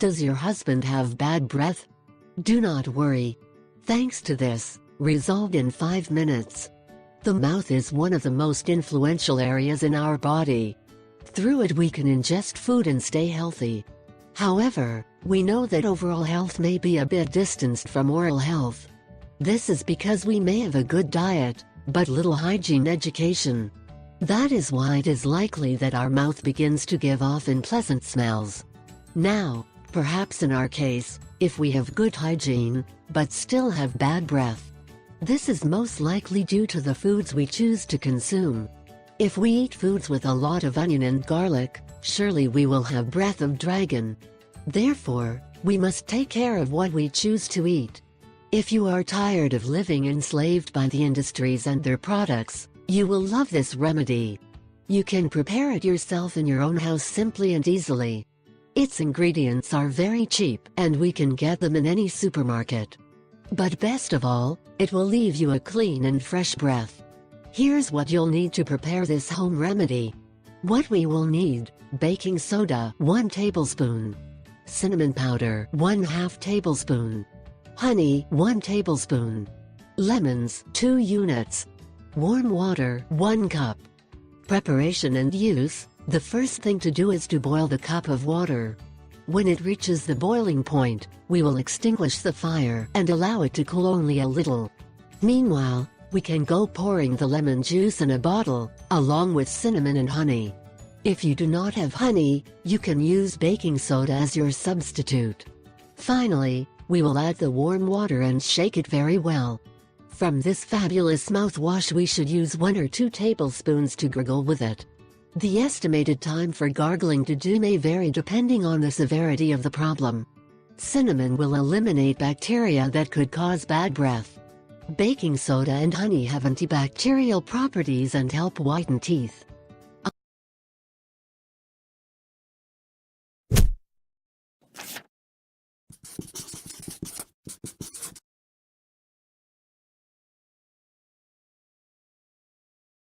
Does your husband have bad breath? Do not worry. Thanks to this, resolved in 5 minutes. The mouth is one of the most influential areas in our body. Through it we can ingest food and stay healthy. However, we know that overall health may be a bit distanced from oral health. This is because we may have a good diet, but little hygiene education. That is why it is likely that our mouth begins to give off unpleasant smells. Now, perhaps in our case, if we have good hygiene, but still have bad breath, this is most likely due to the foods we choose to consume. If we eat foods with a lot of onion and garlic, surely we will have breath of dragon. Therefore, we must take care of what we choose to eat. If you are tired of living enslaved by the industries and their products, you will love this remedy. You can prepare it yourself in your own house simply and easily. Its ingredients are very cheap and we can get them in any supermarket. But best of all, it will leave you a clean and fresh breath. Here's what you'll need to prepare this home remedy. What we will need: baking soda 1 tablespoon, cinnamon powder 1/2 tablespoon, honey 1 tablespoon, lemons 2 units, warm water 1 cup. Preparation and use: the first thing to do is to boil the cup of water. When it reaches the boiling point, we will extinguish the fire and allow it to cool only a little. Meanwhile, we can go pouring the lemon juice in a bottle, along with cinnamon and honey. If you do not have honey, you can use baking soda as your substitute. Finally, we will add the warm water and shake it very well. From this fabulous mouthwash we should use 1 or 2 tablespoons to gargle with it. The estimated time for gargling to do may vary depending on the severity of the problem. Cinnamon will eliminate bacteria that could cause bad breath. Baking soda and honey have antibacterial properties and help whiten teeth.